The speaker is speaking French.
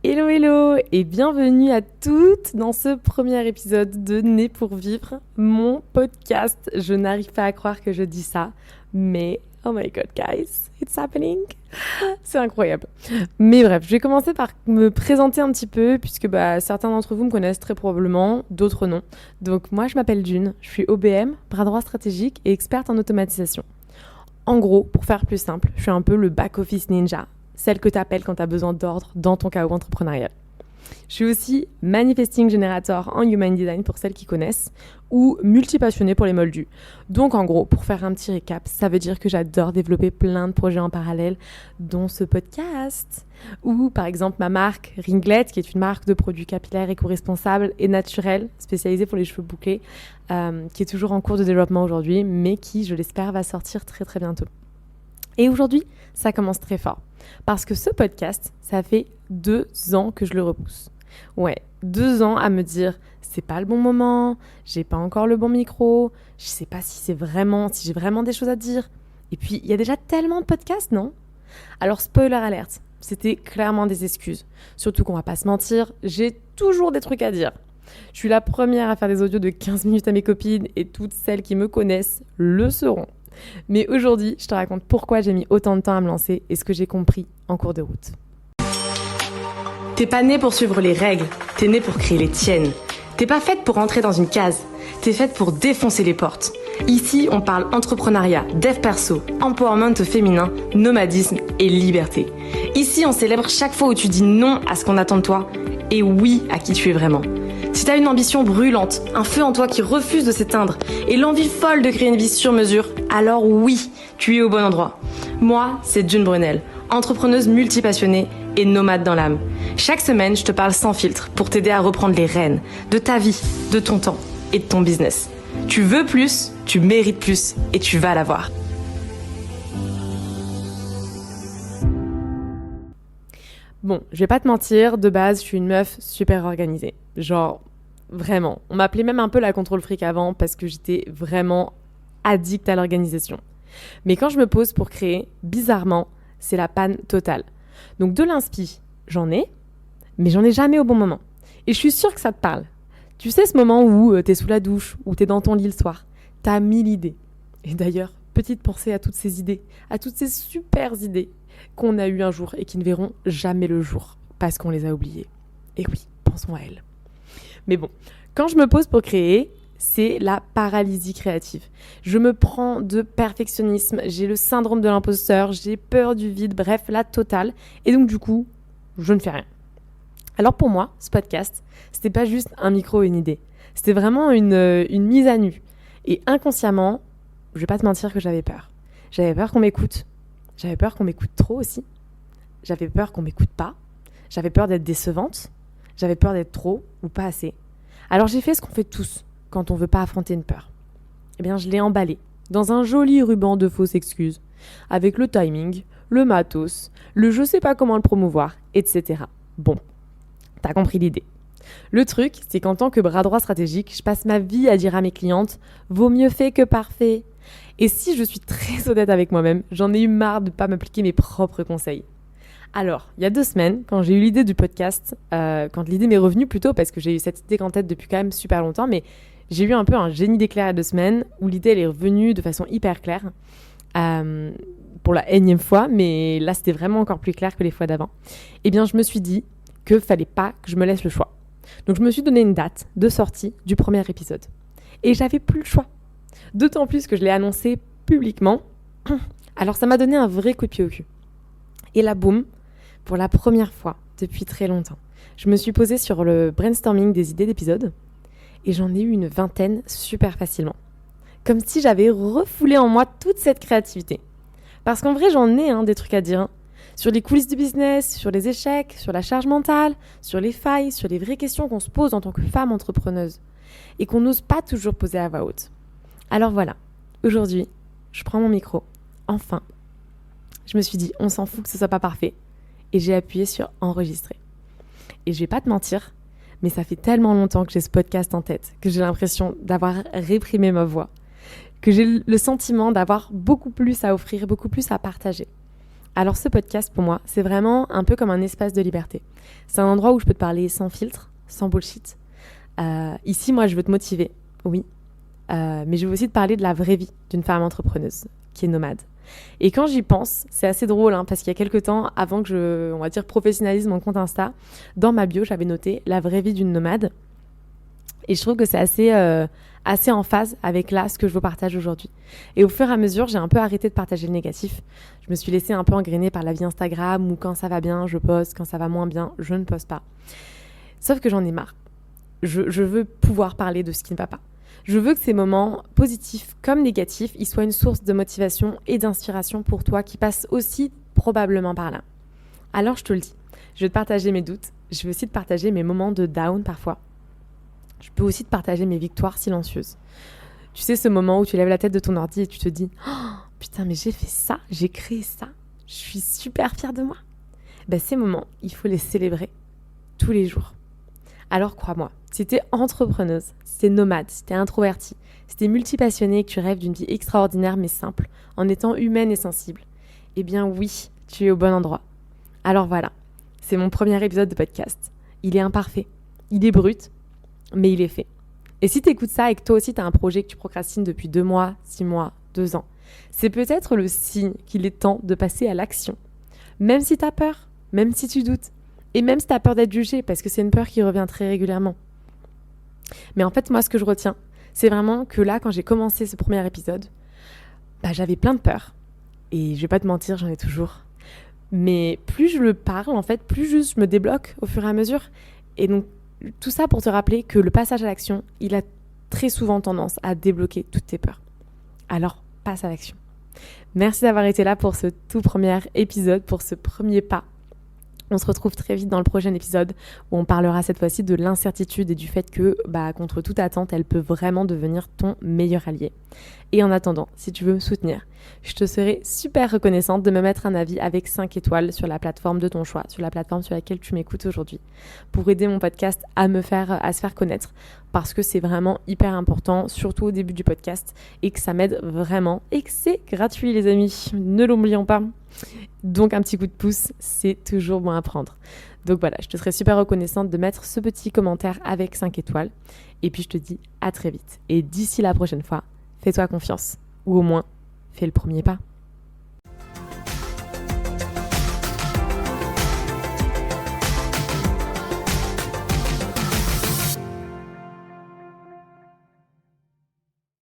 Hello hello et bienvenue à toutes dans ce premier épisode de Né pour vivre, mon podcast. Je n'arrive pas à croire que je dis ça, mais oh my god guys, it's happening. C'est incroyable. Mais bref, je vais commencer par me présenter un petit peu puisque certains d'entre vous me connaissent très probablement, d'autres non. Donc moi je m'appelle June, je suis OBM, bras droit stratégique et experte en automatisation. En gros, pour faire plus simple, je suis un peu le back-office ninja. Celle que tu appelles quand tu as besoin d'ordre dans ton chaos entrepreneurial. Je suis aussi Manifesting Generator en Human Design pour celles qui connaissent ou multipassionnée pour les moldus. Donc en gros, pour faire un petit récap, ça veut dire que j'adore développer plein de projets en parallèle, dont ce podcast. Ou par exemple ma marque Ringlet, qui est une marque de produits capillaires éco-responsables et naturels, spécialisée pour les cheveux bouclés, qui est toujours en cours de développement aujourd'hui, mais qui, je l'espère, va sortir très très bientôt. Et aujourd'hui, ça commence très fort. Parce que ce podcast, ça fait 2 ans que je le repousse. Ouais, 2 ans à me dire, c'est pas le bon moment, j'ai pas encore le bon micro, je sais pas si j'ai vraiment des choses à dire. Et puis, il y a déjà tellement de podcasts, non ? Alors, spoiler alerte, c'était clairement des excuses. Surtout qu'on va pas se mentir, j'ai toujours des trucs à dire. Je suis la première à faire des audios de 15 minutes à mes copines et toutes celles qui me connaissent le sauront. Mais aujourd'hui, je te raconte pourquoi j'ai mis autant de temps à me lancer et ce que j'ai compris en cours de route. T'es pas née pour suivre les règles, t'es née pour créer les tiennes. T'es pas faite pour rentrer dans une case, t'es faite pour défoncer les portes. Ici, on parle entrepreneuriat, dev perso, empowerment féminin, nomadisme et liberté. Ici, on célèbre chaque fois où tu dis non à ce qu'on attend de toi et oui à qui tu es vraiment. Si t'as une ambition brûlante, un feu en toi qui refuse de s'éteindre et l'envie folle de créer une vie sur mesure, alors oui, tu es au bon endroit. Moi, c'est June Brunel, entrepreneuse multipassionnée et nomade dans l'âme. Chaque semaine, je te parle sans filtre pour t'aider à reprendre les rênes de ta vie, de ton temps et de ton business. Tu veux plus, tu mérites plus et tu vas l'avoir. Bon, je vais pas te mentir, de base, je suis une meuf super organisée. Genre, vraiment. On m'appelait même un peu la contrôle fric avant parce que j'étais vraiment addict à l'organisation. Mais quand je me pose pour créer, bizarrement, c'est la panne totale. Donc de l'inspi, j'en ai, mais j'en ai jamais au bon moment. Et je suis sûre que ça te parle. Tu sais ce moment où t'es sous la douche, où t'es dans ton lit le soir, t'as 1000 idées. Et d'ailleurs, petite pensée à toutes ces idées, à toutes ces super idées qu'on a eues un jour et qui ne verront jamais le jour, parce qu'on les a oubliées. Et oui, pensons à elles. Mais bon, quand je me pose pour créer, c'est la paralysie créative. Je me prends de perfectionnisme, j'ai le syndrome de l'imposteur, j'ai peur du vide, bref, la totale. Et donc du coup, je ne fais rien. Alors pour moi, ce podcast, c'était pas juste un micro et une idée. C'était vraiment une mise à nu. Et inconsciemment, je vais pas te mentir que j'avais peur. J'avais peur qu'on m'écoute. J'avais peur qu'on m'écoute trop aussi. J'avais peur qu'on m'écoute pas. J'avais peur d'être décevante. J'avais peur d'être trop ou pas assez. Alors j'ai fait ce qu'on fait tous quand on veut pas affronter une peur. Eh bien, je l'ai emballé dans un joli ruban de fausses excuses, avec le timing, le matos, le je sais pas comment le promouvoir, etc. Bon, t'as compris l'idée. Le truc, c'est qu'en tant que bras droit stratégique, je passe ma vie à dire à mes clientes « vaut mieux fait que parfait ». Et si je suis très honnête avec moi-même, j'en ai eu marre de ne pas m'appliquer mes propres conseils. Alors, il y a 2 semaines, quand j'ai eu l'idée du podcast, quand l'idée m'est revenue plutôt, parce que j'ai eu cette idée en tête depuis quand même super longtemps, mais j'ai eu un peu un génie d'éclair il y a 2 semaines, où l'idée elle est revenue de façon hyper claire, pour la énième fois, mais là c'était vraiment encore plus clair que les fois d'avant. Eh bien, je me suis dit qu'il ne fallait pas que je me laisse le choix. Donc je me suis donné une date de sortie du premier épisode. Et j'avais plus le choix. D'autant plus que je l'ai annoncé publiquement. Alors ça m'a donné un vrai coup de pied au cul. Et là, boum, pour la première fois depuis très longtemps, je me suis posée sur le brainstorming des idées d'épisodes et j'en ai eu une 20aine super facilement. Comme si j'avais refoulé en moi toute cette créativité. Parce qu'en vrai, j'en ai des trucs à dire. Sur les coulisses du business, sur les échecs, sur la charge mentale, sur les failles, sur les vraies questions qu'on se pose en tant que femme entrepreneuse et qu'on n'ose pas toujours poser à voix haute. Alors voilà, aujourd'hui, je prends mon micro, enfin. Je me suis dit, on s'en fout que ce soit pas parfait et j'ai appuyé sur enregistrer. Et je vais pas te mentir, mais ça fait tellement longtemps que j'ai ce podcast en tête que j'ai l'impression d'avoir réprimé ma voix, que j'ai le sentiment d'avoir beaucoup plus à offrir, beaucoup plus à partager. Alors ce podcast, pour moi, c'est vraiment un peu comme un espace de liberté. C'est un endroit où je peux te parler sans filtre, sans bullshit. Ici, moi, je veux te motiver, oui. Mais je veux aussi te parler de la vraie vie d'une femme entrepreneuse qui est nomade. Et quand j'y pense, c'est assez drôle, parce qu'il y a quelques temps, avant que on va dire, professionnalise mon compte Insta, dans ma bio, j'avais noté la vraie vie d'une nomade. Et je trouve que c'est assez en phase avec là ce que je vous partage aujourd'hui. Et au fur et à mesure, j'ai un peu arrêté de partager le négatif. Je me suis laissée un peu engrainer par la vie Instagram où quand ça va bien, je poste, quand ça va moins bien, je ne poste pas. Sauf que j'en ai marre. Je veux pouvoir parler de ce qui ne va pas. Je veux que ces moments positifs comme négatifs, ils soient une source de motivation et d'inspiration pour toi qui passe aussi probablement par là. Alors je te le dis, je vais te partager mes doutes, je vais aussi te partager mes moments de down parfois. Je peux aussi te partager mes victoires silencieuses. Tu sais, ce moment où tu lèves la tête de ton ordi et tu te dis « Oh, putain, mais j'ai fait ça, j'ai créé ça, je suis super fière de moi. » Ces moments, il faut les célébrer tous les jours. Alors crois-moi, si t'es entrepreneuse, si t'es nomade, si t'es introvertie, si t'es multipassionnée et que tu rêves d'une vie extraordinaire mais simple, en étant humaine et sensible, eh bien oui, tu es au bon endroit. Alors voilà, c'est mon premier épisode de podcast. Il est imparfait, il est brut, mais il est fait. Et si t'écoutes ça et que toi aussi t'as un projet que tu procrastines depuis 2 mois, 6 mois, 2 ans, c'est peut-être le signe qu'il est temps de passer à l'action. Même si t'as peur, même si tu doutes, et même si t'as peur d'être jugé, parce que c'est une peur qui revient très régulièrement. Mais en fait, moi, ce que je retiens, c'est vraiment que là, quand j'ai commencé ce premier épisode, j'avais plein de peurs. Et je vais pas te mentir, j'en ai toujours. Mais plus je le parle, en fait, plus juste je me débloque au fur et à mesure. Et donc, tout ça pour te rappeler que le passage à l'action, il a très souvent tendance à débloquer toutes tes peurs. Alors, passe à l'action. Merci d'avoir été là pour ce tout premier épisode, pour ce premier pas. On se retrouve très vite dans le prochain épisode où on parlera cette fois-ci de l'incertitude et du fait que, contre toute attente, elle peut vraiment devenir ton meilleur allié. Et en attendant, si tu veux me soutenir, je te serai super reconnaissante de me mettre un avis avec 5 étoiles sur la plateforme de ton choix, sur la plateforme sur laquelle tu m'écoutes aujourd'hui, pour aider mon podcast à se faire connaître, parce que c'est vraiment hyper important, surtout au début du podcast, et que ça m'aide vraiment, et que c'est gratuit les amis, ne l'oublions pas. Donc un petit coup de pouce, c'est toujours bon à prendre. Donc voilà, je te serais super reconnaissante de mettre ce petit commentaire avec 5 étoiles. Et puis je te dis à très vite. Et d'ici la prochaine fois, fais-toi confiance. Ou au moins, fais le premier pas.